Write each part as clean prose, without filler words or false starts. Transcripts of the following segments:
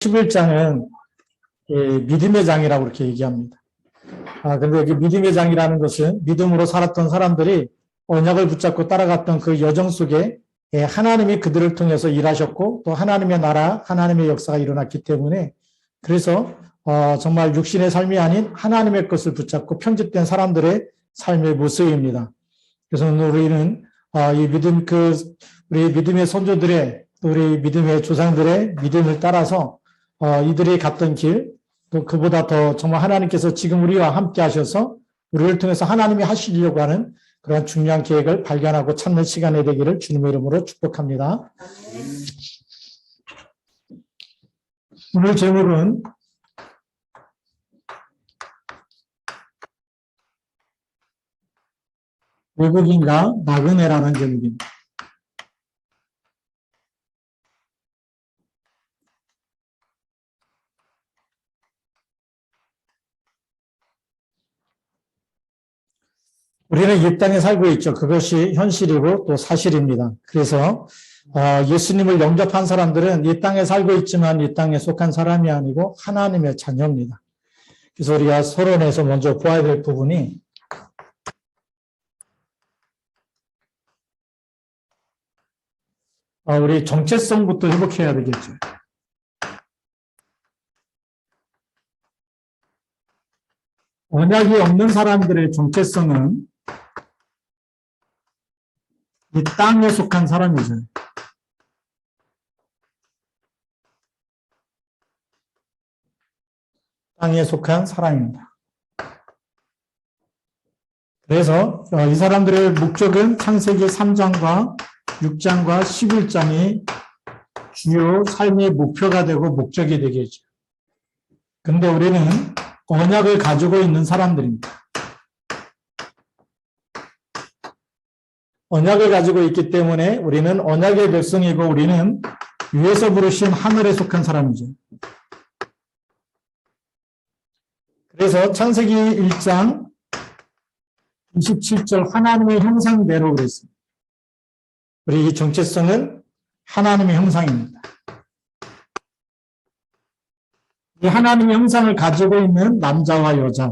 11장은 믿음의 장이라고 그렇게 얘기합니다. 근데 여기 믿음의 장이라는 것은 믿음으로 살았던 사람들이 언약을 붙잡고 따라갔던 그 여정 속에 하나님이 그들을 통해서 일하셨고 또 하나님의 나라, 하나님의 역사가 일어났기 때문에 그래서 정말 육신의 삶이 아닌 하나님의 것을 붙잡고 편집된 사람들의 삶의 모습입니다. 그래서 우리는 우리 믿음의 선조들의 우리 믿음의 조상들의 믿음을 따라서 이들이 갔던 길, 또 그보다 더 정말 하나님께서 지금 우리와 함께 하셔서 우리를 통해서 하나님이 하시려고 하는 그런 중요한 계획을 발견하고 찾는 시간이 되기를 주님의 이름으로 축복합니다. 오늘 제목은 외국인과 나그네라는 제목입니다. 우리는 이 땅에 살고 있죠. 그것이 현실이고 또 사실입니다. 그래서 예수님을 영접한 사람들은 이 땅에 살고 있지만 이 땅에 속한 사람이 아니고 하나님의 자녀입니다. 그래서 우리가 서론에서 먼저 보아야 될 부분이 우리 정체성부터 회복해야 되겠죠. 언약이 없는 사람들의 정체성은 이 땅에 속한 사람이죠. 땅에 속한 사람입니다. 그래서 이 사람들의 목적은 창세기 3장과 6장과 11장이 주요 삶의 목표가 되고 목적이 되겠죠. 그런데 우리는 언약을 가지고 있는 사람들입니다. 언약을 가지고 있기 때문에 우리는 언약의 백성이고 우리는 위에서 부르신 하늘에 속한 사람이죠. 그래서 창세기 1장 27절 하나님의 형상대로 그랬습니다. 우리 이 정체성은 하나님의 형상입니다. 이 하나님의 형상을 가지고 있는 남자와 여자,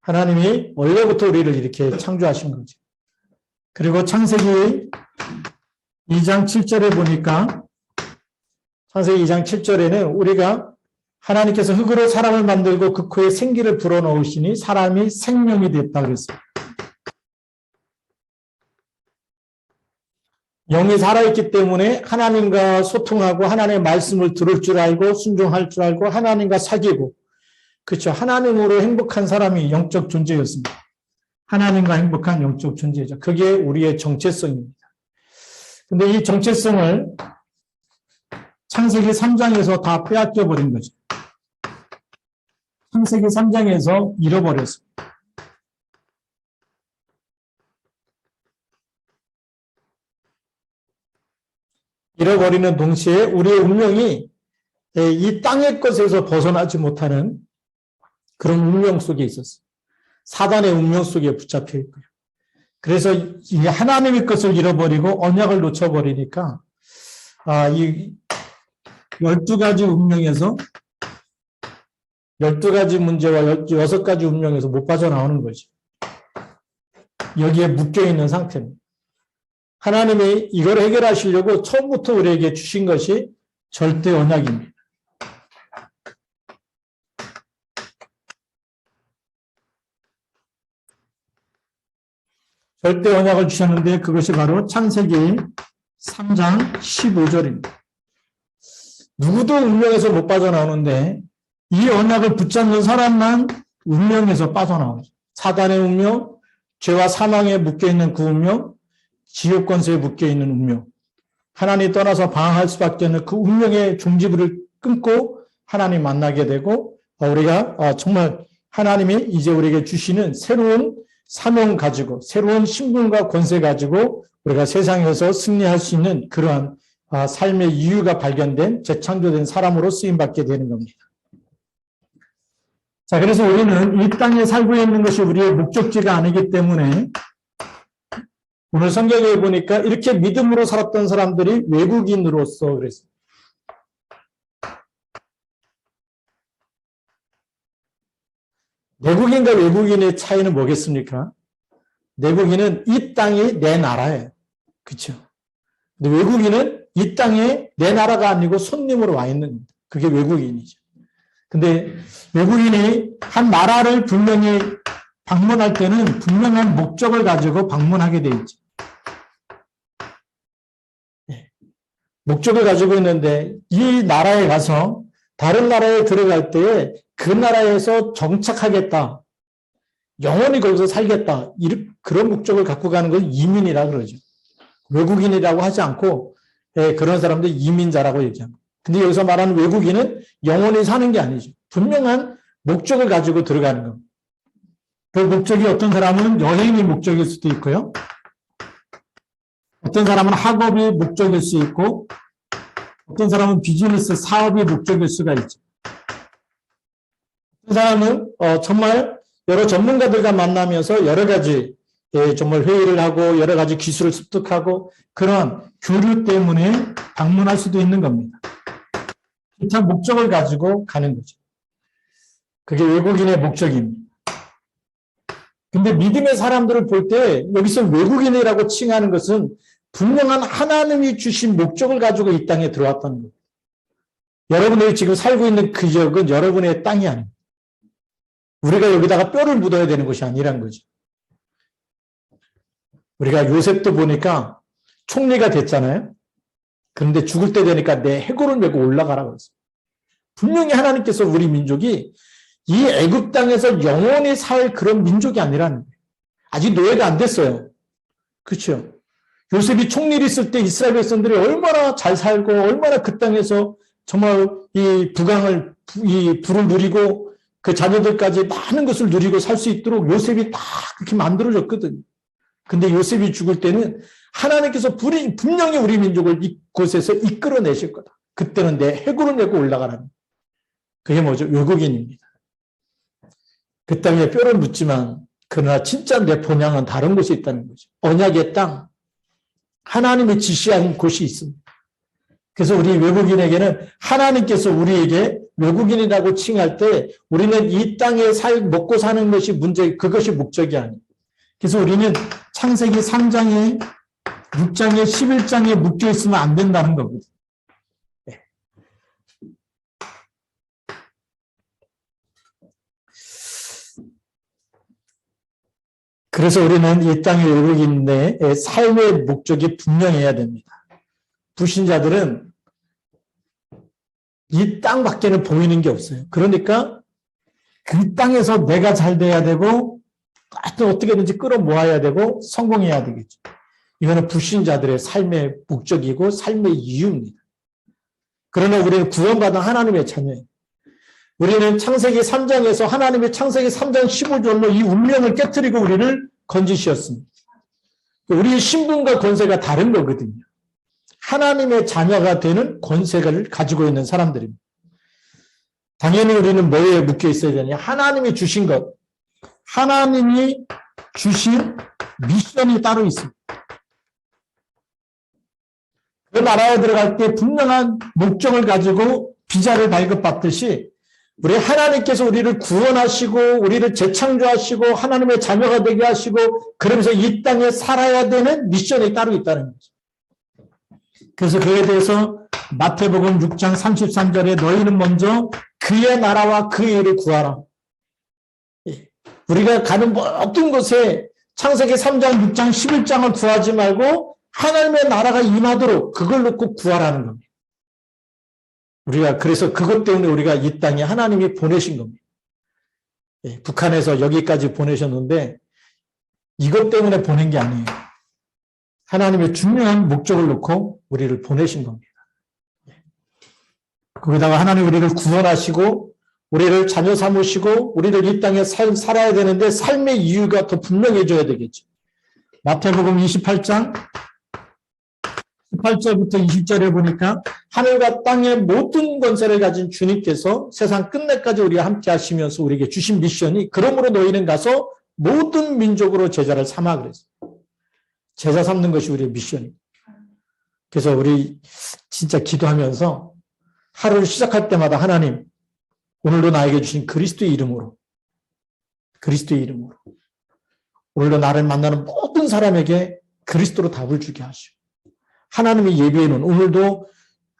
하나님이 원래부터 우리를 이렇게 창조하신 거죠. 그리고 창세기 2장 7절에 보니까 창세기 2장 7절에는 우리가 하나님께서 흙으로 사람을 만들고 그 코에 생기를 불어넣으시니 사람이 생명이 됐다 그랬어요. 영이 살아있기 때문에 하나님과 소통하고 하나님의 말씀을 들을 줄 알고 순종할 줄 알고 하나님과 사귀고 그렇죠. 하나님으로 행복한 사람이 영적 존재였습니다. 하나님과 행복한 영적 존재죠. 그게 우리의 정체성입니다. 근데 이 정체성을 창세기 3장에서 다 빼앗겨 버린 거죠. 창세기 3장에서 잃어버렸습니다. 잃어버리는 동시에 우리의 운명이 이 땅의 것에서 벗어나지 못하는 그런 운명 속에 있었어요. 사단의 운명 속에 붙잡혀 있고요. 그래서 이 하나님의 것을 잃어버리고 언약을 놓쳐버리니까 이 12가지 운명에서 12가지 문제와 6가지 운명에서 못 빠져나오는 거죠. 여기에 묶여있는 상태입니다. 하나님이 이걸 해결하시려고 처음부터 우리에게 주신 것이 절대 언약입니다. 절대 언약을 주셨는데 그것이 바로 창세기 3장 15절입니다. 누구도 운명에서 못 빠져나오는데 이 언약을 붙잡는 사람만 운명에서 빠져나오죠. 사단의 운명, 죄와 사망에 묶여있는 그 운명, 지옥 권세에 묶여있는 운명, 하나님 떠나서 방황할 수밖에 없는 그 운명의 종지부를 끊고 하나님 만나게 되고 우리가 정말 하나님이 이제 우리에게 주시는 새로운 사명 가지고 새로운 신분과 권세 가지고 우리가 세상에서 승리할 수 있는 그러한 삶의 이유가 발견된 재창조된 사람으로 쓰임받게 되는 겁니다. 자, 그래서 우리는 이 땅에 살고 있는 것이 우리의 목적지가 아니기 때문에 오늘 성경에 보니까 이렇게 믿음으로 살았던 사람들이 외국인으로서 그랬습니다. 내국인과 외국인의 차이는 뭐겠습니까? 내국인은 이 땅이 내 나라예요. 그렇죠? 근데 외국인은 이 땅에 내 나라가 아니고 손님으로 와 있는 겁니다. 그게 외국인이죠. 근데 외국인이 한 나라를 분명히 방문할 때는 분명한 목적을 가지고 방문하게 돼 있죠. 목적을 가지고 있는데 이 나라에 가서 다른 나라에 들어갈 때 그 나라에서 정착하겠다. 영원히 거기서 살겠다. 그런 목적을 갖고 가는 걸 이민이라 그러죠. 외국인이라고 하지 않고 그런 사람들 이민자라고 얘기합니다. 근데 여기서 말하는 외국인은 영원히 사는 게 아니죠. 분명한 목적을 가지고 들어가는 겁니다. 그 목적이 어떤 사람은 여행이 목적일 수도 있고요. 어떤 사람은 학업이 목적일 수 있고 어떤 사람은 비즈니스 사업이 목적일 수가 있죠. 어떤 사람은 정말 여러 전문가들과 만나면서 여러 가지 정말 회의를 하고 여러 가지 기술을 습득하고 그런 교류 때문에 방문할 수도 있는 겁니다. 기타 목적을 가지고 가는 거죠. 그게 외국인의 목적입니다. 근데 믿음의 사람들을 볼 때 여기서 외국인이라고 칭하는 것은 분명한 하나님이 주신 목적을 가지고 이 땅에 들어왔다는 거예요. 여러분들이 지금 살고 있는 그 지역은 여러분의 땅이 아닙니다. 우리가 여기다가 뼈를 묻어야 되는 것이 아니란 거죠. 우리가 요셉도 보니까 총리가 됐잖아요. 그런데 죽을 때 되니까 내 해골을 메고 올라가라고 했어요. 분명히 하나님께서 우리 민족이 이 애굽 땅에서 영원히 살 그런 민족이 아니라는 거예요. 아직 노예가 안 됐어요. 그렇죠? 요셉이 총리를 있을 때 이스라엘 백성들이 얼마나 잘 살고 얼마나 그 땅에서 정말 이 부강을 이 부를 누리고 그 자녀들까지 많은 것을 누리고 살 수 있도록 요셉이 다 그렇게 만들어졌거든요. 근데 요셉이 죽을 때는 하나님께서 분명히 우리 민족을 이곳에서 이끌어내실 거다. 그때는 내 해골을 메고 올라가라는. 그게 뭐죠? 외국인입니다. 그 땅에 뼈를 묻지만 그러나 진짜 내 본향은 다른 곳에 있다는 거죠. 언약의 땅, 하나님이 지시한 곳이 있습니다. 그래서 우리 외국인에게는 하나님께서 우리에게 외국인이라고 칭할 때 우리는 이 땅에 먹고 사는 것이 문제, 그것이 목적이 아니에요. 그래서 우리는 창세기 3장에 6장에 11장에 묶여 있으면 안 된다는 겁니다. 네. 그래서 우리는 이 땅의 외국인의 삶의 목적이 분명해야 됩니다. 불신자들은 이 땅 밖에는 보이는 게 없어요. 그러니까 그 땅에서 내가 잘 돼야 되고 하여튼 어떻게든지 끌어모아야 되고 성공해야 되겠죠. 이거는 불신자들의 삶의 목적이고 삶의 이유입니다. 그러나 우리는 구원받은 하나님의 자녀예요. 우리는 창세기 3장에서 하나님의 창세기 3장 15절로 이 운명을 깨뜨리고 우리를 건지셨습니다. 우리의 신분과 권세가 다른 거거든요. 하나님의 자녀가 되는 권세를 가지고 있는 사람들입니다. 당연히 우리는 뭐에 묶여 있어야 되냐? 하나님이 주신 것, 하나님이 주신 미션이 따로 있습니다. 그 나라에 들어갈 때 분명한 목적을 가지고 비자를 발급받듯이 우리 하나님께서 우리를 구원하시고 우리를 재창조하시고 하나님의 자녀가 되게 하시고 그러면서 이 땅에 살아야 되는 미션이 따로 있다는 거죠. 그래서 그에 대해서 마태복음 6장 33절에 너희는 먼저 그의 나라와 그의 일을 구하라. 우리가 가는 모든 곳에 창세기 3장, 6장, 11장을 구하지 말고 하나님의 나라가 임하도록 그걸 놓고 구하라는 겁니다. 우리가 그래서 그것 때문에 우리가 이 땅에 하나님이 보내신 겁니다. 북한에서 여기까지 보내셨는데 이것 때문에 보낸 게 아니에요. 하나님의 중요한 목적을 놓고 우리를 보내신 겁니다. 거기다가 하나님 우리를 구원하시고 우리를 자녀 삼으시고 우리를 이 땅에 살아야 되는데 삶의 이유가 더 분명해져야 되겠죠. 마태복음 28장 18절부터 20절에 보니까 하늘과 땅의 모든 권세를 가진 주님께서 세상 끝내까지 우리와 함께 하시면서 우리에게 주신 미션이 그러므로 너희는 가서 모든 민족으로 제자를 삼아 그랬어요. 제자 삼는 것이 우리의 미션입니다. 그래서 우리 진짜 기도하면서 하루를 시작할 때마다 하나님 오늘도 나에게 주신 그리스도의 이름으로 그리스도의 이름으로. 오늘도 나를 만나는 모든 사람에게 그리스도로 답을 주게 하시고, 하나님이 예비해 놓은 오늘도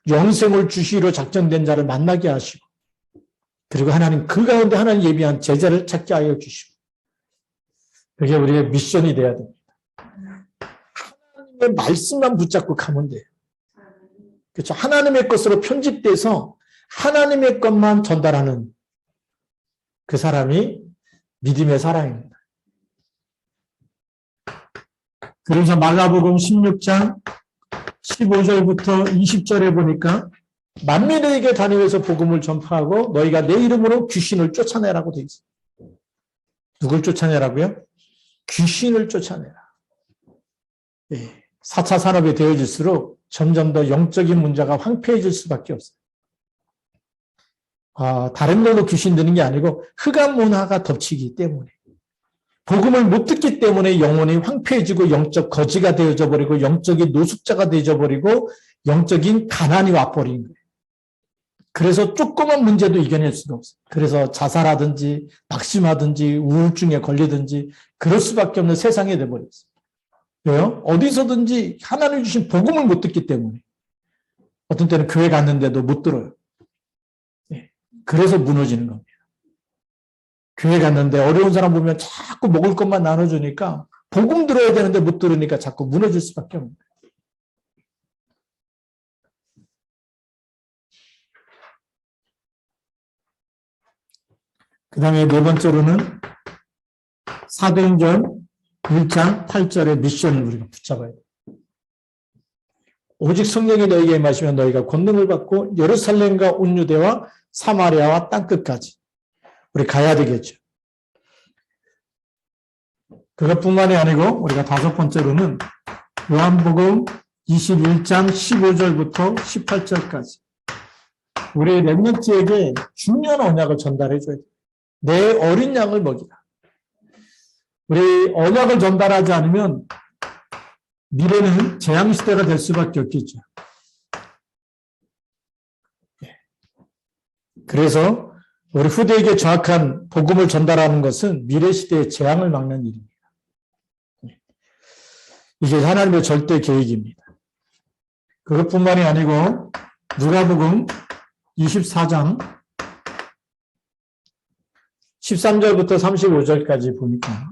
영생을 주시기로 작정된 자를 만나게 하시고, 그리고 하나님 그 가운데 하나님 예비한 제자를 찾게 하여 주시고, 그게 우리의 미션이 돼야 됩니다. 하나님의 말씀만 붙잡고 가면 돼요. 그렇죠? 하나님의 것으로 편집돼서 하나님의 것만 전달하는 그 사람이 믿음의 사람입니다. 그래서 마가복음 16장 15절부터 20절에 보니까 만민에게 다니면서 복음을 전파하고 너희가 내 이름으로 귀신을 쫓아내라고 되어 있어요. 누굴 쫓아내라고요? 귀신을 쫓아내라. 4차 산업이 되어질수록 점점 더 영적인 문제가 황폐해질 수밖에 없어요. 다른 걸로 귀신 드는 게 아니고 흑암 문화가 덮치기 때문에, 복음을 못 듣기 때문에 영혼이 황폐해지고 영적 거지가 되어져 버리고 영적인 노숙자가 되어져 버리고 영적인 가난이 와버린 거예요. 그래서 조그만 문제도 이겨낼 수가 없어요. 그래서 자살하든지 낙심하든지 우울증에 걸리든지 그럴 수밖에 없는 세상이 돼버렸어요. 왜요? 어디서든지 하나님 주신 복음을 못 듣기 때문에. 어떤 때는 교회 갔는데도 못 들어요. 그래서 무너지는 겁니다. 교회 갔는데 어려운 사람 보면 자꾸 먹을 것만 나눠주니까 복음 들어야 되는데 못 들으니까 자꾸 무너질 수밖에 없는 거예요. 그 다음에 네 번째로는 사도행전 1장 8절의 미션을 우리가 붙잡아야 돼요. 오직 성령이 너희에게 임하시면 너희가 권능을 받고 예루살렘과 온 유대와 사마리아와 땅끝까지 우리 가야 되겠죠. 그것뿐만이 아니고 우리가 다섯 번째로는 요한복음 21장 15절부터 18절까지 우리 렘넌트에게 중요한 언약을 전달해 줘야 돼요. 내 어린 양을 먹이라. 우리 언약을 전달하지 않으면 미래는 재앙시대가 될 수밖에 없겠죠. 그래서 우리 후대에게 정확한 복음을 전달하는 것은 미래 시대의 재앙을 막는 일입니다. 이게 하나님의 절대 계획입니다. 그것뿐만이 아니고 누가복음 24장 13절부터 35절까지 보니까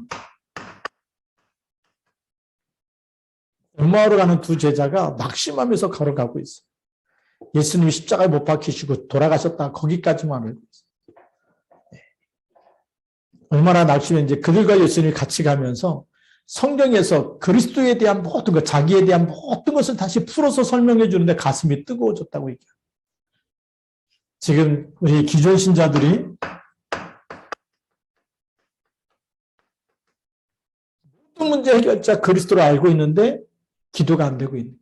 엄마로 가는 두 제자가 낙심하면서 걸어가고 있어요. 예수님이 십자가에 못 박히시고 돌아가셨다 거기까지만 알고 있어요. 얼마나 낙심했는지 그들과 예수님이 같이 가면서 성경에서 그리스도에 대한 모든 것, 자기에 대한 모든 것을 다시 풀어서 설명해 주는데 가슴이 뜨거워졌다고 얘기해요. 지금 우리 기존 신자들이 모든 문제 해결자 그리스도를 알고 있는데 기도가 안 되고 있는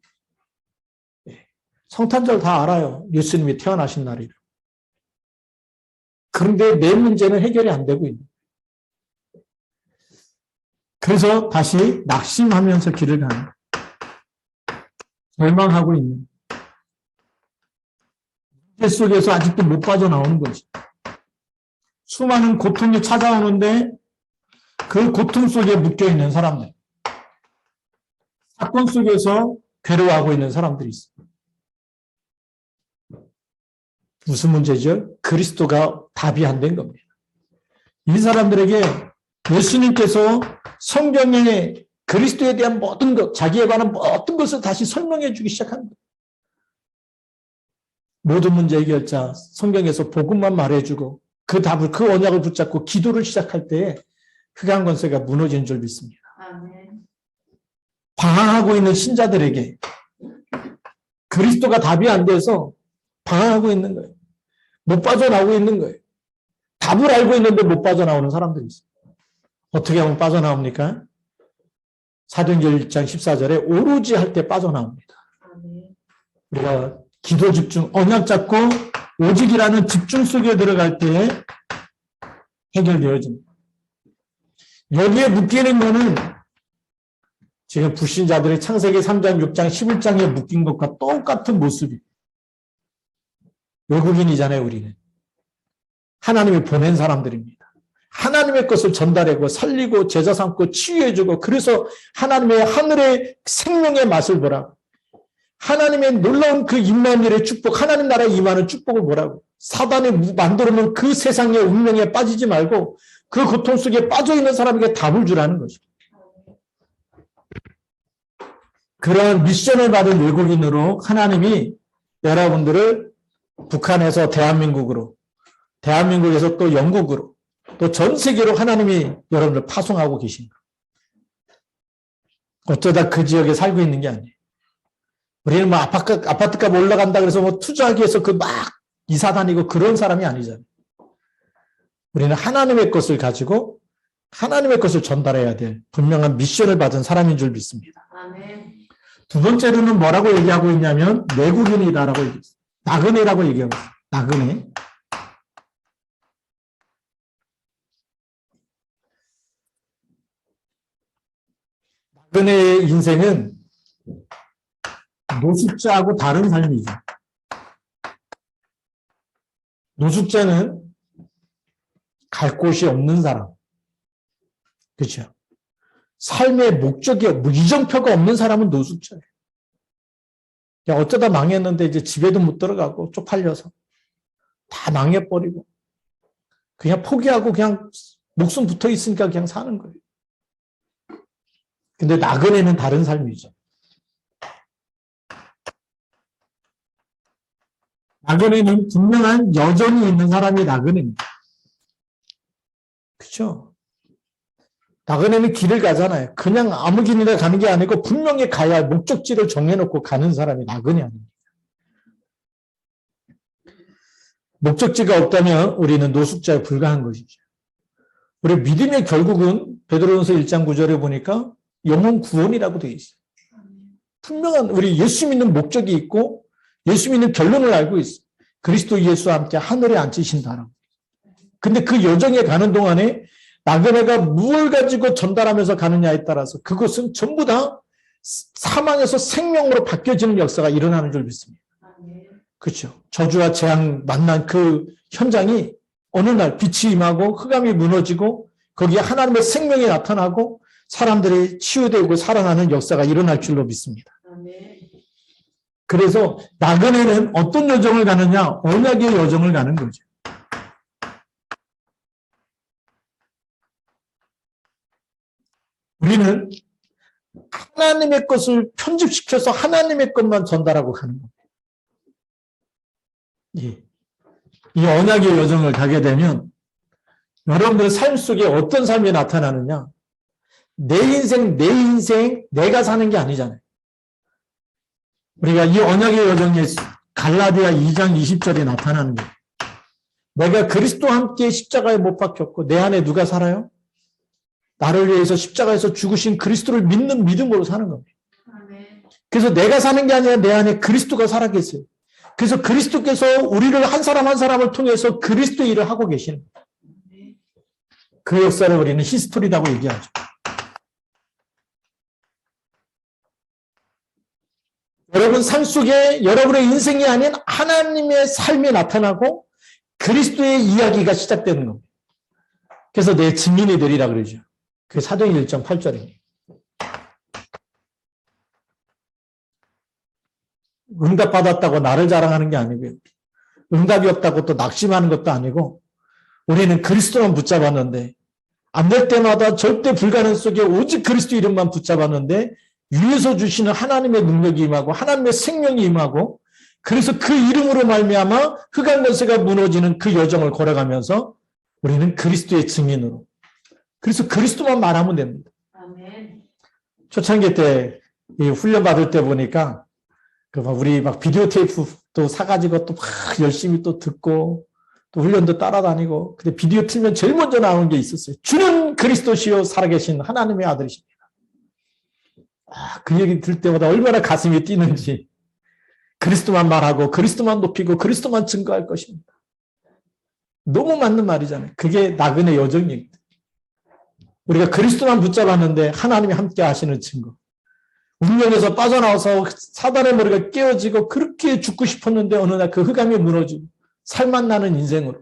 거예요. 성탄절 다 알아요. 예수님이 태어나신 날이라. 그런데 내 문제는 해결이 안 되고 있는 거예요. 그래서 다시 낙심하면서 길을 가는 거예요. 절망하고 있는 문제 속에서 아직도 못 빠져나오는 거죠. 수많은 고통이 찾아오는데 그 고통 속에 묶여있는 사람들, 사건 속에서 괴로워하고 있는 사람들이 있어요. 무슨 문제죠? 그리스도가 답이 안 된 겁니다. 이 사람들에게 예수님께서 성경에 그리스도에 대한 모든 것, 자기에 관한 모든 것을 다시 설명해 주기 시작합니다. 모든 문제 해결자, 성경에서 복음만 말해주고 그 답을, 그 언약을 붙잡고 기도를 시작할 때에 흑암 권세가 무너지는 줄 믿습니다. 아멘. 방황하고 있는 신자들에게 그리스도가 답이 안 돼서 방황하고 있는 거예요. 못 빠져나오고 있는 거예요. 답을 알고 있는데 못 빠져나오는 사람들이 있어요. 어떻게 하면 빠져나옵니까? 사도행전 1장 14절에 오로지 할 때 빠져나옵니다. 우리가 기도 집중, 언약 잡고 오직이라는 집중 속에 들어갈 때 해결되어집니다. 여기에 묶이는 거는 지금 불신자들의 창세기 3장, 6장, 11장에 묶인 것과 똑같은 모습이에요. 외국인이잖아요, 우리는. 하나님이 보낸 사람들입니다. 하나님의 것을 전달하고 살리고 제자 삼고 치유해주고, 그래서 하나님의 하늘의 생명의 맛을 보라고, 하나님의 놀라운 그 임마누엘의 축복, 하나님 나라에 임하는 축복을 보라고, 사단이 만들어놓은 그 세상의 운명에 빠지지 말고 그 고통 속에 빠져있는 사람에게 답을 주라는 거죠. 그런 미션을 받은 외국인으로 하나님이 여러분들을 북한에서 대한민국으로, 대한민국에서 또 영국으로, 또 전 세계로 하나님이 여러분들 파송하고 계신 거예요. 어쩌다 그 지역에 살고 있는 게 아니에요. 우리는 뭐 아파트값 올라간다 그래서 뭐 투자하기 위해서 그 막 이사 다니고 그런 사람이 아니잖아요. 우리는 하나님의 것을 가지고 하나님의 것을 전달해야 될 분명한 미션을 받은 사람인 줄 믿습니다. 아멘. 두 번째로는 뭐라고 얘기하고 있냐면 내국인이다라고 얘기했어요. 나그네라고 얘기하고 있어요. 나그네. 나그네의 인생은 노숙자하고 다른 삶이죠. 노숙자는 갈 곳이 없는 사람. 그렇죠? 삶의 목적이, 이정표가 없는 사람은 노숙자예요. 그냥 어쩌다 망했는데 이제 집에도 못 들어가고 쪽팔려서 다 망해버리고 그냥 포기하고 그냥 목숨 붙어 있으니까 그냥 사는 거예요. 근데 나그네는 다른 삶이죠. 나그네는 분명한 여정이 있는 사람이 나그네입니다. 그렇죠? 나그네는 길을 가잖아요. 그냥 아무 길이나 가는 게 아니고 분명히 가야 할 목적지를 정해놓고 가는 사람이 나그네 아닙니까? 목적지가 없다면 우리는 노숙자에 불과한 것이죠. 우리 믿음의 결국은 베드로전서 1장 9절에 보니까 영혼 구원이라고 되어 있어요. 분명한 우리 예수 믿는 목적이 있고 예수 믿는 결론을 알고 있어요. 그리스도 예수와 함께 하늘에 앉히신다라고. 근데 그 여정에 가는 동안에 나그네가 무엇을 가지고 전달하면서 가느냐에 따라서 그것은 전부 다 사망에서 생명으로 바뀌어지는 역사가 일어나는 줄 믿습니다. 그렇죠. 저주와 재앙 만난 그 현장이 어느 날 빛이 임하고 흑암이 무너지고 거기에 하나님의 생명이 나타나고 사람들이 치유되고 살아나는 역사가 일어날 줄로 믿습니다. 그래서 나그네는 어떤 여정을 가느냐? 언약의 여정을 가는 거죠. 우리는 하나님의 것을 편집시켜서 하나님의 것만 전달하고 가는 겁니다. 이 언약의 여정을 가게 되면 여러분들 삶 속에 어떤 삶이 나타나느냐? 내 인생, 내가 사는 게 아니잖아요. 우리가 이 언약의 여정에 갈라디아 2장 20절에 나타나는 거예요. 내가 그리스도와 함께 십자가에 못 박혔고 내 안에 누가 살아요? 나를 위해서 십자가에서 죽으신 그리스도를 믿는 믿음으로 사는 겁니다. 그래서 내가 사는 게 아니라 내 안에 그리스도가 살아계세요. 그래서 그리스도께서 우리를 한 사람 한 사람을 통해서 그리스도의 일을 하고 계시는 거예요. 그 역사를 우리는 히스토리라고 얘기하죠. 여러분 삶 속에 여러분의 인생이 아닌 하나님의 삶이 나타나고 그리스도의 이야기가 시작되는 겁니다. 그래서 내 증인이 되리라 그러죠. 그게 사도행 1장 8절입니다. 응답받았다고 나를 자랑하는 게 아니고요. 응답이 없다고 또 낙심하는 것도 아니고 우리는 그리스도만 붙잡았는데 안 될 때마다 절대 불가능 속에 오직 그리스도 이름만 붙잡았는데 위에서 주시는 하나님의 능력이 임하고 하나님의 생명이 임하고 그래서 그 이름으로 말미암아 흑암 권세가 무너지는 그 여정을 걸어가면서 우리는 그리스도의 증인으로 그래서 그리스도만 말하면 됩니다. 아멘. 초창기 때 훈련 받을 때 보니까 우리 막 비디오 테이프 또 사가지고 또 막 열심히 또 듣고 또 훈련도 따라다니고 근데 비디오 틀면 제일 먼저 나오는 게 있었어요. 주는 그리스도시요 살아계신 하나님의 아들이십니다. 그 얘기 들을 때마다 얼마나 가슴이 뛰는지 그리스도만 말하고 그리스도만 높이고 그리스도만 증거할 것입니다. 너무 맞는 말이잖아요. 그게 나그네 여정입니다. 우리가 그리스도만 붙잡았는데 하나님이 함께 하시는 증거. 운명에서 빠져나와서 사단의 머리가 깨어지고 그렇게 죽고 싶었는데 어느 날 그 흑암이 무너지고 살맛 나는 인생으로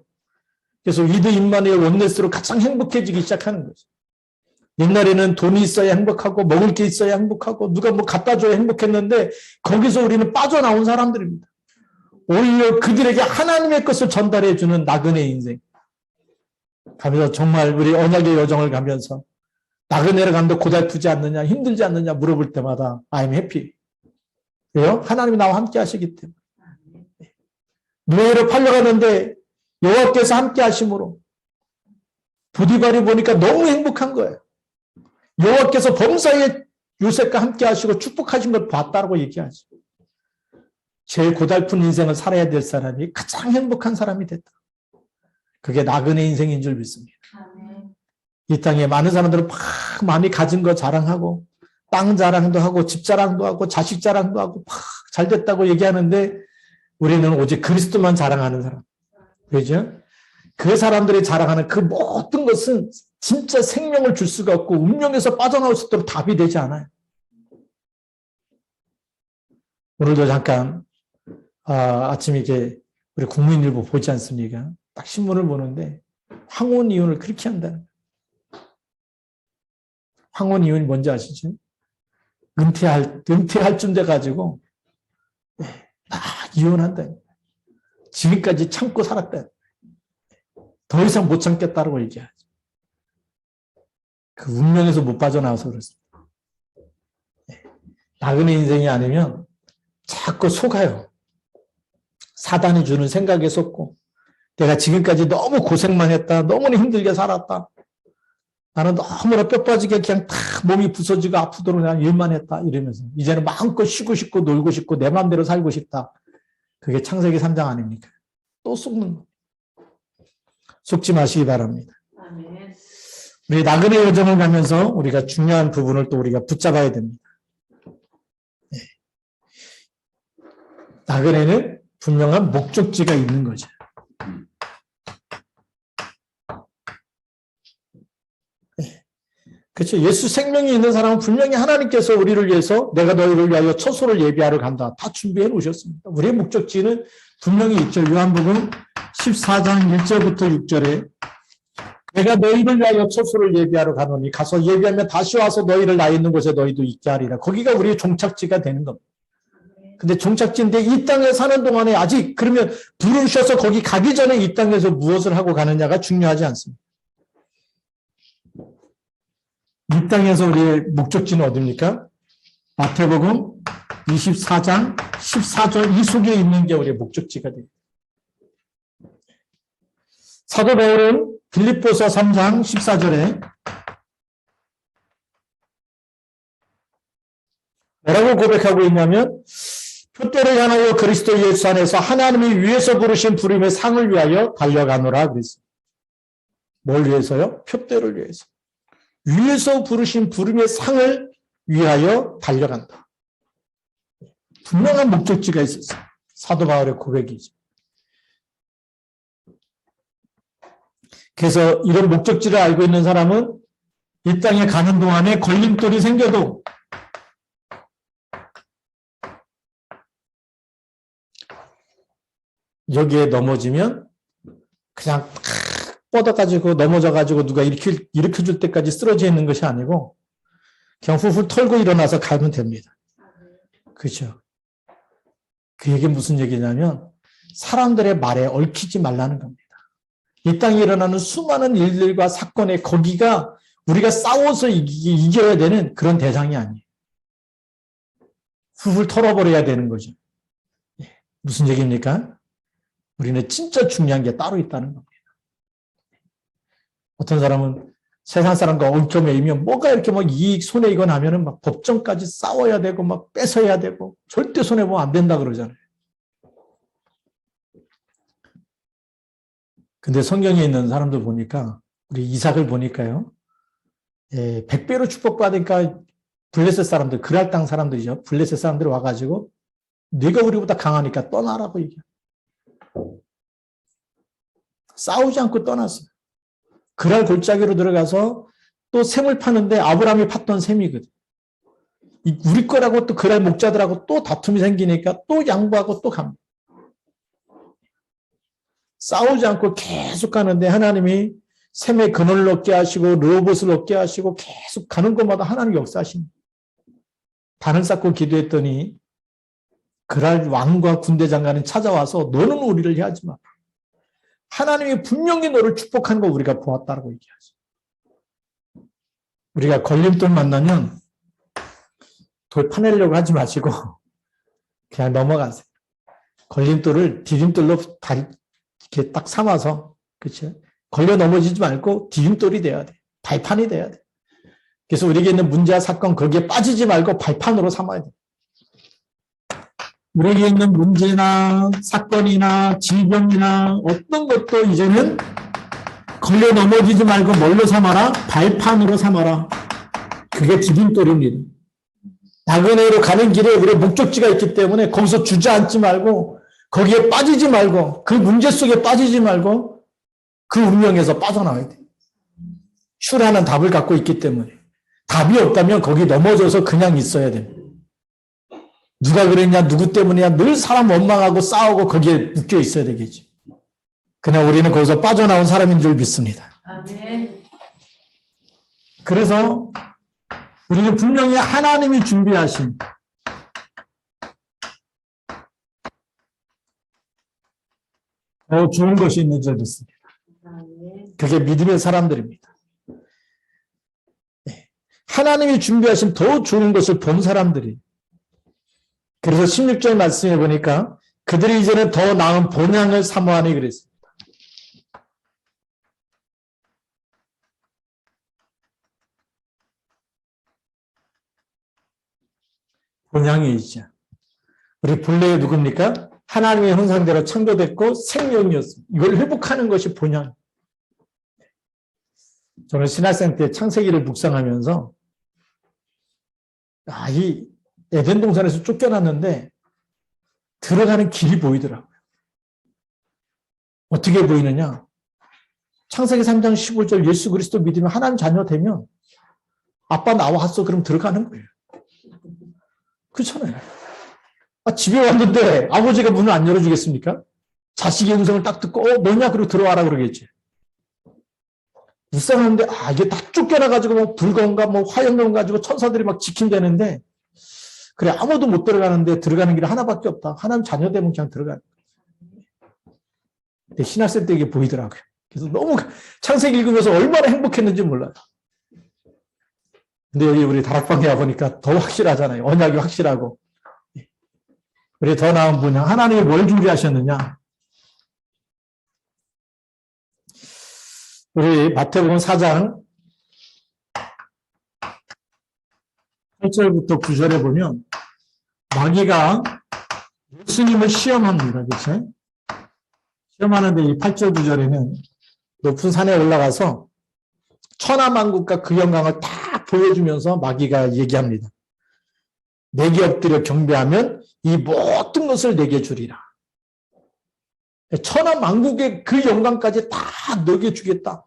그래서 위드 인만의 원네스로 가장 행복해지기 시작하는 거죠. 옛날에는 돈이 있어야 행복하고 먹을 게 있어야 행복하고 누가 뭐 갖다 줘야 행복했는데 거기서 우리는 빠져나온 사람들입니다. 오히려 그들에게 하나님의 것을 전달해 주는 나그네 인생. 가면서 정말 우리 언약의 여정을 가면서 나그네를 가는데 고달프지 않느냐 힘들지 않느냐 물어볼 때마다 I'm happy. 왜요? 하나님이 나와 함께 하시기 때문에. 노예로 팔려가는데 여호와께서 함께 하심으로 보디발이 보니까 너무 행복한 거예요. 여호와께서 범사에 요셉과 함께 하시고 축복하신 걸 봤다고 얘기하죠. 제일 고달픈 인생을 살아야 될 사람이 가장 행복한 사람이 됐다. 그게 나그네 인생인 줄 믿습니다. 이 땅에 많은 사람들은 막 많이 가진 거 자랑하고 땅 자랑도 하고 집 자랑도 하고 자식 자랑도 하고 막 잘 됐다고 얘기하는데 우리는 오직 그리스도만 자랑하는 사람. 그죠? 그 사람들이 자랑하는 그 모든 것은 진짜 생명을 줄 수가 없고 운명에서 빠져나올 수 있도록 답이 되지 않아요. 오늘도 잠깐 아침에 이제 우리 국민일보 보지 않습니까? 딱 신문을 보는데 황혼 이혼을 그렇게 한다는 거예요. 황혼 이혼이 뭔지 아시죠? 은퇴할 쯤 돼가지고 이혼한다. 지금까지 참고 살았다. 더 이상 못 참겠다고 얘기하죠. 그 운명에서 못 빠져나와서 그렇습니다. 나그네 인생이 아니면 자꾸 속아요. 사단이 주는 생각에 속고 내가 지금까지 너무 고생만 했다. 너무나 힘들게 살았다. 나는 너무나 뼈 빠지게 그냥 다 몸이 부서지고 아프도록 그냥 일만 했다. 이러면서 이제는 마음껏 쉬고 싶고 놀고 싶고 내 마음대로 살고 싶다. 그게 창세기 3장 아닙니까? 또 속는 거. 속지 마시기 바랍니다. 우리 나그네 여정을 가면서 우리가 중요한 부분을 또 우리가 붙잡아야 됩니다. 네. 나그네는 분명한 목적지가 있는 거죠. 네. 그렇죠. 예수 생명이 있는 사람은 분명히 하나님께서 우리를 위해서 내가 너희를 위하여 처소를 예비하러 간다. 다 준비해 놓으셨습니다. 우리의 목적지는 분명히 있죠. 요한복음 14장 1절부터 6절에 내가 너희를 위하여 처소를 예비하러 가노니 가서 예비하면 다시 와서 너희를 나 있는 곳에 너희도 있게 하리라. 거기가 우리의 종착지가 되는 겁니다. 근데 종착지인데 이 땅에 사는 동안에 아직 그러면 부르셔서 거기 가기 전에 이 땅에서 무엇을 하고 가느냐가 중요하지 않습니다. 이 땅에서 우리의 목적지는 어디입니까? 마태복음 24장 14절 이 속에 있는 게 우리의 목적지가 됩니다. 사도 바울은 빌립보서 3장 14절에 뭐라고 고백하고 있냐면 표대를 향하여 그리스도 예수 안에서 하나님이 위에서 부르신 부름의 상을 위하여 달려가노라 그랬습니다. 뭘 위해서요? 표대를 위해서. 위에서 부르신 부름의 상을 위하여 달려간다. 분명한 목적지가 있었어요. 사도 바울의 고백이죠. 그래서 이런 목적지를 알고 있는 사람은 이 땅에 가는 동안에 걸림돌이 생겨도 여기에 넘어지면 그냥 뻗어가지고 넘어져가지고 누가 일으켜줄 때까지 쓰러져 있는 것이 아니고 그냥 훌훌 털고 일어나서 가면 됩니다. 그렇죠? 그 얘기는 무슨 얘기냐면 사람들의 말에 얽히지 말라는 겁니다. 이 땅에 일어나는 수많은 일들과 사건에 거기가 우리가 싸워서 이겨야 되는 그런 대상이 아니에요. 훌훌 털어버려야 되는 거죠. 무슨 얘기입니까? 우리는 진짜 중요한 게 따로 있다는 겁니다. 어떤 사람은 세상 사람과 얽혀 매이면 뭐가 이렇게 막 이익 손해이건 하면은 막 법정까지 싸워야 되고 막 뺏어야 되고 절대 손해보면 안 된다 그러잖아요. 근데 성경에 있는 사람들 보니까 우리 이삭을 보니까요. 100배로 축복받으니까 블레셋 사람들, 그랄 땅 사람들이죠. 블레셋 사람들이 와가지고 네가 우리보다 강하니까 떠나라고 얘기해요. 싸우지 않고 떠났어요. 그랄 골짜기로 들어가서 또 샘을 파는데 아브라함이 팠던 샘이거든. 우리 거라고 또 그랄 목자들하고 또 다툼이 생기니까 또 양보하고 또 갑니다. 싸우지 않고 계속 가는데 하나님이 샘의 근원을 얻게 하시고 르호봇을 얻게 하시고 계속 가는 곳마다 하나님 역사하십니다. 단을 쌓고 기도했더니 그날 왕과 군대 장관이 찾아와서 너는 우리를 해하지 마. 하나님이 분명히 너를 축복하는 거 우리가 보았다고 얘기하죠. 우리가 걸림돌 만나면 돌 파내려고 하지 마시고 그냥 넘어가세요. 걸림돌을 디딤돌로 이렇게 딱 삼아서, 그렇죠? 걸려 넘어지지 말고 디딤돌이 돼야 돼. 발판이 돼야 돼. 그래서 우리에게 있는 문제와 사건 거기에 빠지지 말고 발판으로 삼아야 돼. 우리에게 있는 문제나 사건이나 질병이나 어떤 것도 이제는 걸려 넘어지지 말고 뭘로 삼아라? 발판으로 삼아라. 그게 디딤돌입니다. 나그네로 가는 길에 우리의 목적지가 있기 때문에 거기서 주저앉지 말고 거기에 빠지지 말고 그 문제 속에 빠지지 말고 그 운명에서 빠져나와야 돼. 슈라는 답을 갖고 있기 때문에 답이 없다면 거기 넘어져서 그냥 있어야 돼. 누가 그랬냐 누구 때문이냐 늘 사람 원망하고 싸우고 거기에 묶여 있어야 되겠지. 그냥 우리는 거기서 빠져나온 사람인 줄 믿습니다. 아멘. 그래서 우리는 분명히 하나님이 준비하신 더 좋은 것이 있는 줄 믿습니다. 그게 믿음의 사람들입니다. 하나님이 준비하신 더 좋은 것을 본 사람들이. 그래서 16절 말씀해 보니까 그들이 이제는 더 나은 본향을 사모하니 그랬습니다. 본향이죠. 우리 본래가 누굽니까? 하나님의 형상대로 창조됐고 생명이었습니다. 이걸 회복하는 것이 본향. 저는 신학생 때 창세기를 묵상하면서 이 에덴 동산에서 쫓겨났는데 들어가는 길이 보이더라고요. 어떻게 보이느냐? 창세기 3장 15절 예수 그리스도 믿으면 하나님 자녀 되면 아빠 나왔어 그럼 들어가는 거예요. 그렇잖아요. 집에 왔는데 아버지가 문을 안 열어주겠습니까? 자식의 음성을 딱 듣고 너냐? 그러고 들어와라 그러겠지. 묵상하는데 이게 다 쫓겨나가지고 뭐 불건가 뭐 화염병 가지고 천사들이 막 지킨다는데 그래 아무도 못 들어가는데 들어가는 길이 하나밖에 없다. 하나님 자녀 되면 그냥 들어가는 거예요. 신학생 때 이게 보이더라고요. 그래서 너무 창세기 읽으면서 얼마나 행복했는지 몰라요. 근데 여기 우리 다락방에 와보니까 더 확실하잖아요. 언약이 확실하고. 우리 더 나은 분야. 하나님이 뭘 준비하셨느냐? 우리 마태복음 4장 8절부터 9절에 보면 마귀가 예수님을 시험합니다. 그렇죠? 시험하는데 이 8절 9절에는 높은 산에 올라가서 천하만국과 그 영광을 딱 보여주면서 마귀가 얘기합니다. 내게 엎드려 경배하면 이 모든 것을 내게 주리라. 천하만국의 그 영광까지 다 너에게 주겠다.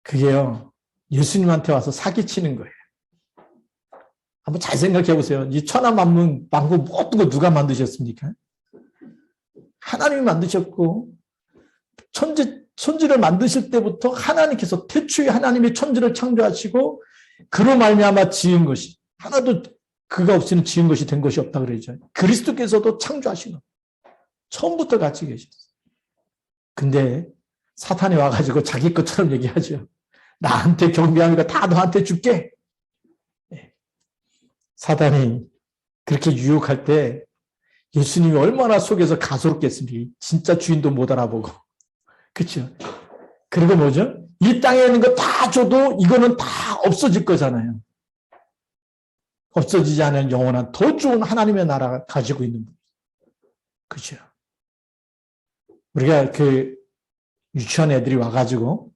그게요. 예수님한테 와서 사기치는 거예요. 한번 잘 생각해 보세요. 이 천하만국 모든 거 누가 만드셨습니까? 하나님이 만드셨고 천지를 만드실 때부터 하나님께서 태초에 하나님이 천지를 창조하시고 그로 말미암아 지은 것이 하나도 그가 없이는 지은 것이 된 것이 없다 그러죠. 그리스도께서도 창조하신 것. 처음부터 같이 계셨어요. 근데 사탄이 와가지고 자기 것처럼 얘기하죠. 나한테 경배하니까 다 너한테 줄게. 사탄이 그렇게 유혹할 때 예수님이 얼마나 속에서 가소롭겠습니까? 진짜 주인도 못 알아보고. 그렇죠? 그리고 뭐죠? 이 땅에 있는 거 다 줘도 이거는 다 없어질 거잖아요. 없어지지 않은 영원한 더 좋은 하나님의 나라가 가지고 있는 분. 그렇죠? 우리가 그 유치원 애들이 와가지고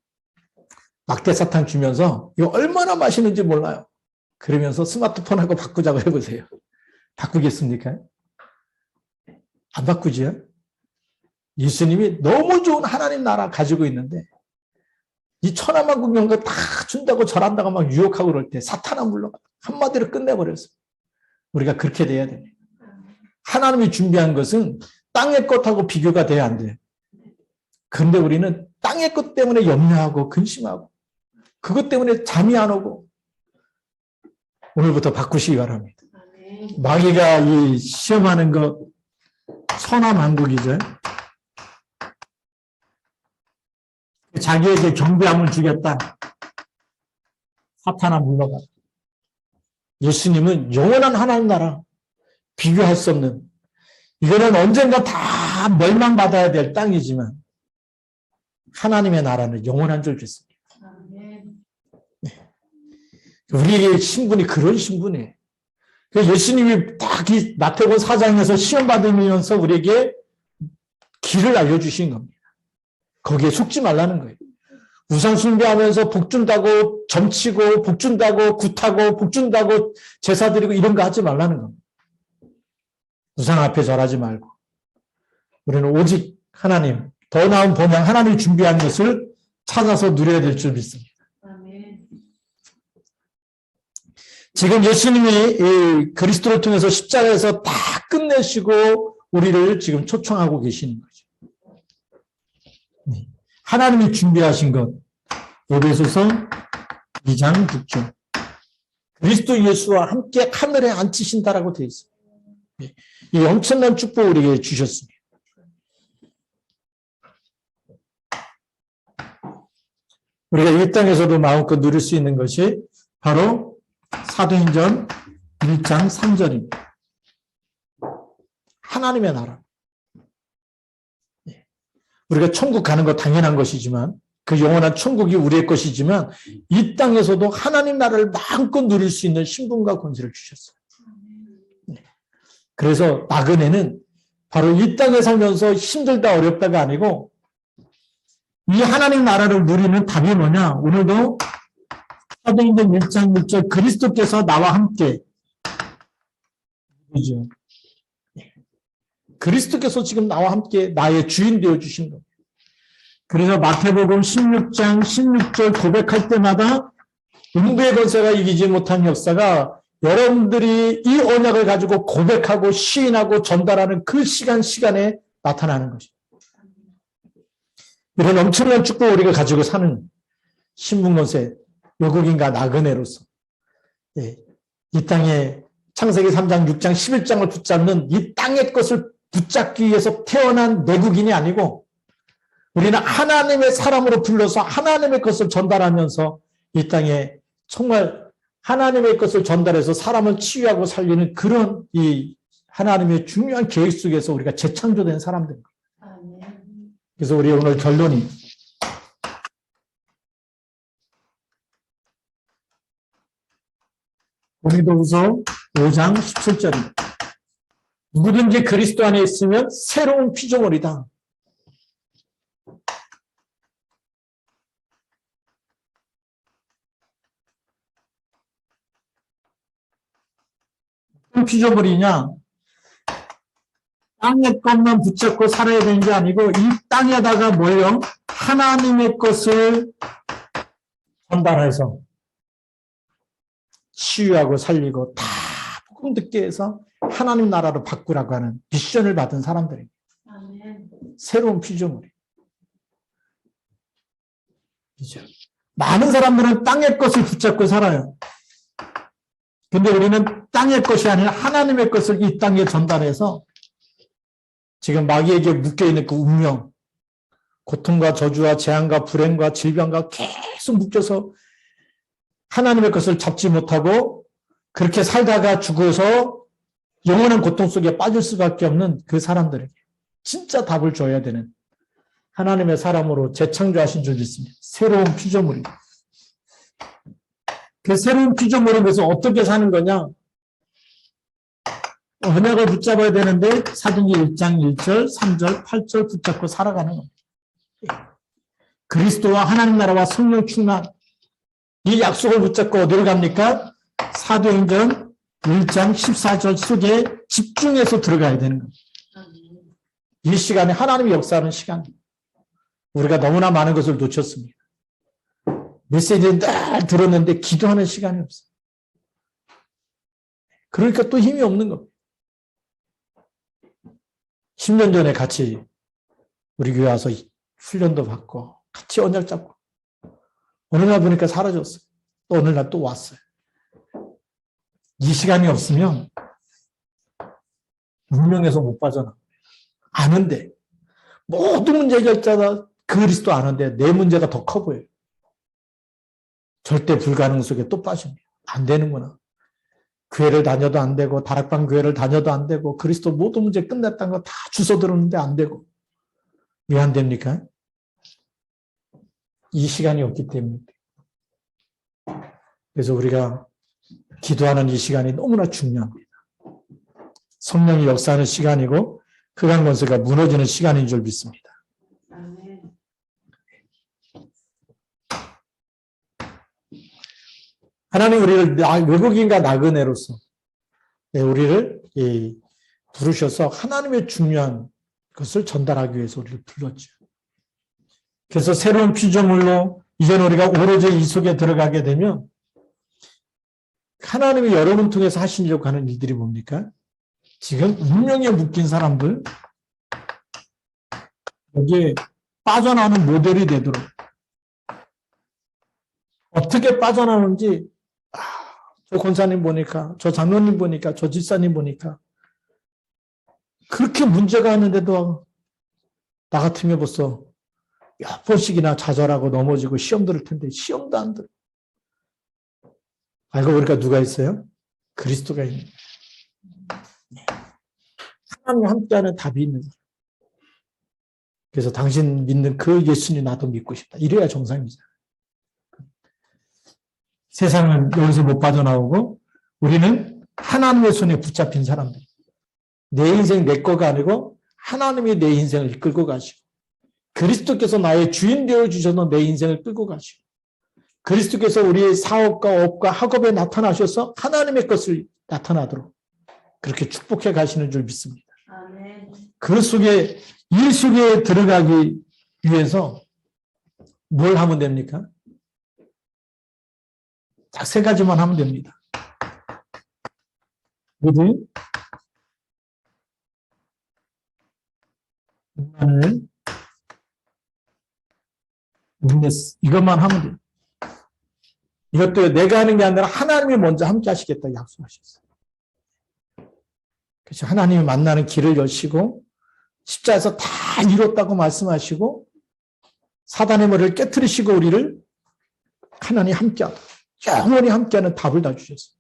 막대 사탕 주면서 이거 얼마나 맛있는지 몰라요. 그러면서 스마트폰하고 바꾸자고 해보세요. 바꾸겠습니까? 안 바꾸죠? 예수님이 너무 좋은 하나님 나라 가지고 있는데 이 천하만국 영광 다 준다고 절한다고 막 유혹하고 그럴 때 사탄아 물러가 한마디로 끝내버렸어요. 우리가 그렇게 돼야 됩니다. 하나님이 준비한 것은 땅의 것하고 비교가 돼야 안 돼요. 그런데 우리는 땅의 것 때문에 염려하고 근심하고 그것 때문에 잠이 안 오고 오늘부터 바꾸시기 바랍니다. 마귀가 이 시험하는 것 천하만국이죠. 자기에게 경배함을 주겠다. 사탄아 물러가. 예수님은 영원한 하나님 나라 비교할 수 없는 이거는 언젠가 다 멸망받아야 될 땅이지만 하나님의 나라는 영원한 줄 믿습니다. 우리의 신분이 그런 신분이에요. 예수님이 딱 이 마태복음 4장에서 시험 받으면서 우리에게 길을 알려주신 겁니다. 거기에 속지 말라는 거예요. 우상 숭배하면서 복 준다고 점치고 복 준다고 굿하고 복 준다고 제사 드리고 이런 거 하지 말라는 겁니다. 우상 앞에 절하지 말고 우리는 오직 하나님, 더 나은 본향 하나님이 준비한 것을 찾아서 누려야 될 줄 믿습니다. 지금 예수님이 그리스도를 통해서 십자가에서 다 끝내시고 우리를 지금 초청하고 계시는 거죠. 하나님이 준비하신 것, 에베소서 2장 6절. 그리스도 예수와 함께 하늘에 앉히신다라고 되어 있습니다. 이 엄청난 축복을 우리에게 주셨습니다. 우리가 이 땅에서도 마음껏 누릴 수 있는 것이 바로 사도행전 1장 3절입니다. 하나님의 나라. 우리가 천국 가는 거 당연한 것이지만 그 영원한 천국이 우리의 것이지만 이 땅에서도 하나님 나라를 마음껏 누릴 수 있는 신분과 권세를 주셨어요. 그래서 나그네는 바로 이 땅에 살면서 힘들다 어렵다가 아니고 이 하나님 나라를 누리는 답이 뭐냐? 오늘도 사도행전 1장 1절 그리스도께서 나와 함께 그죠? 그리스도께서 지금 나와 함께 나의 주인 되어 주신 겁니다. 그래서 마태복음 16장 16절 고백할 때마다 음부의 권세가 이기지 못한 역사가 여러분들이 이 언약을 가지고 고백하고 시인하고 전달하는 그 시간에 나타나는 것입니다. 이런 엄청난 축복을 우리가 가지고 사는 신분권세 외국인과 나그네로서 이 땅에 창세기 3장, 6장, 11장을 붙잡는 이 땅의 것을 붙잡기 위해서 태어난 내국인이 아니고 우리는 하나님의 사람으로 불러서 하나님의 것을 전달하면서 이 땅에 정말 하나님의 것을 전달해서 사람을 치유하고 살리는 그런 이 하나님의 중요한 계획 속에서 우리가 재창조된 사람들입니다. 그래서 우리 오늘 결론이 고린도후서 5장 17절입니다. 누구든지 그리스도 안에 있으면 새로운 피조물이다. 어떤 피조물이냐? 땅의 것만 붙잡고 살아야 되는 게 아니고 이 땅에다가 뭐예요? 하나님의 것을 전달해서 치유하고 살리고 다 복음 듣게 해서 하나님 나라로 바꾸라고 하는 미션을 받은 사람들입니다. 새로운 피조물이. 그죠? 많은 사람들은 땅의 것을 붙잡고 살아요. 근데 우리는 땅의 것이 아니라 하나님의 것을 이 땅에 전달해서 지금 마귀에게 묶여있는 그 운명, 고통과 저주와 재앙과 불행과 질병과 계속 묶여서 하나님의 것을 잡지 못하고 그렇게 살다가 죽어서 영원한 고통 속에 빠질 수밖에 없는 그 사람들에게 진짜 답을 줘야 되는 하나님의 사람으로 재창조하신 줄 믿습니다. 새로운 피조물입니다. 그 새로운 피조물을 위해서 어떻게 사는 거냐? 언약을 붙잡아야 되는데 사도행전 1장 1절, 3절, 8절 붙잡고 살아가는 겁니다. 그리스도와 하나님 나라와 성령 충만 이 약속을 붙잡고 어디로 갑니까? 사도행전 1장 14절 속에 집중해서 들어가야 되는 겁니다. 이 시간에 하나님의 역사하는 시간. 우리가 너무나 많은 것을 놓쳤습니다. 메시지를 늘 들었는데 기도하는 시간이 없어요. 그러니까 또 힘이 없는 겁니다. 10년 전에 같이 우리 교회 와서 훈련도 받고 같이 언약 잡고 어느 날 보니까 사라졌어요. 또 어느 날 또 왔어요. 이 시간이 없으면 운명에서 못 빠져나. 아는데 모든 문제 해결자가 그리스도 아는데 내 문제가 더 커 보여요. 절대 불가능 속에 또 빠집니다. 안 되는구나. 교회를 다녀도 안 되고 다락방 교회를 다녀도 안 되고 그리스도 모든 문제 끝냈다는 거 다 주워 들었는데 안 되고. 왜 안 됩니까? 이 시간이 없기 때문입니다. 그래서 우리가 기도하는 이 시간이 너무나 중요합니다. 성령이 역사하는 시간이고 흑암 권세가 무너지는 시간인 줄 믿습니다. 하나님 우리를 외국인과 나그네로서 우리를 부르셔서 하나님의 중요한 것을 전달하기 위해서 우리를 불렀죠. 그래서 새로운 피조물로 이제 우리가 오로지 이 속에 들어가게 되면 하나님이 여러분 통해서 하시려고 하는 일들이 뭡니까? 지금 운명에 묶인 사람들 여기에 빠져나오는 모델이 되도록 어떻게 빠져나오는지 저 권사님 보니까 저 장로님 보니까 저 집사님 보니까 그렇게 문제가 있는데도 나 같으면 벌써 몇 번씩이나 좌절하고 넘어지고 시험 들을 텐데 시험도 안 들어. 알고 보니까 누가 있어요? 그리스도가 있는 거예요. 하나님과 함께하는 답이 있는 거예요. 그래서 당신 믿는 그 예수님 나도 믿고 싶다. 이래야 정상이잖아요. 세상은 여기서 못 빠져나오고 우리는 하나님의 손에 붙잡힌 사람들. 내 인생 내 거가 아니고 하나님이 내 인생을 이끌고 가시고 그리스도께서 나의 주인 되어주셔서 내 인생을 끌고 가시고 그리스도께서 우리의 사업과 업과 학업에 나타나셔서 하나님의 것을 나타나도록 그렇게 축복해 가시는 줄 믿습니다. 아멘. 그 속에 일 속에 들어가기 위해서 뭘 하면 됩니까? 자, 세 가지만 하면 됩니다. 모두 이것만 하면 돼요. 이것도 내가 하는 게 아니라 하나님이 먼저 함께 하시겠다 약속하셨어요. 그래서 하나님이 만나는 길을 여시고 십자에서 다 이뤘다고 말씀하시고 사단의 머리를 깨트리시고 우리를 하나님 함께하다. 영원히 함께하는 답을 다 주셨어요.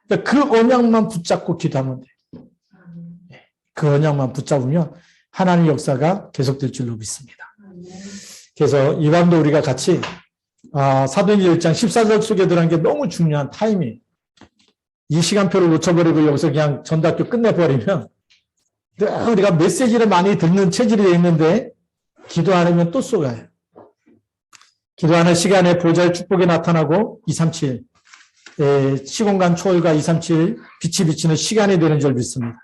그러니까 그 언약만 붙잡고 기도하면 돼요. 그 언약만 붙잡으면 하나님의 역사가 계속될 줄로 믿습니다. 그래서 이 밤도 우리가 같이 사도행전 1장 14절 속에 들어간 게 너무 중요한 타이밍. 이 시간표를 놓쳐버리고 여기서 그냥 전답교 끝내버리면 우리가 메시지를 많이 듣는 체질이 되어 있는데 기도 안 하면 또 쏘가요. 기도하는 시간에 보좌의 축복이 나타나고 237 시공간 초월과 237 빛이 비치는 시간이 되는 줄 믿습니다.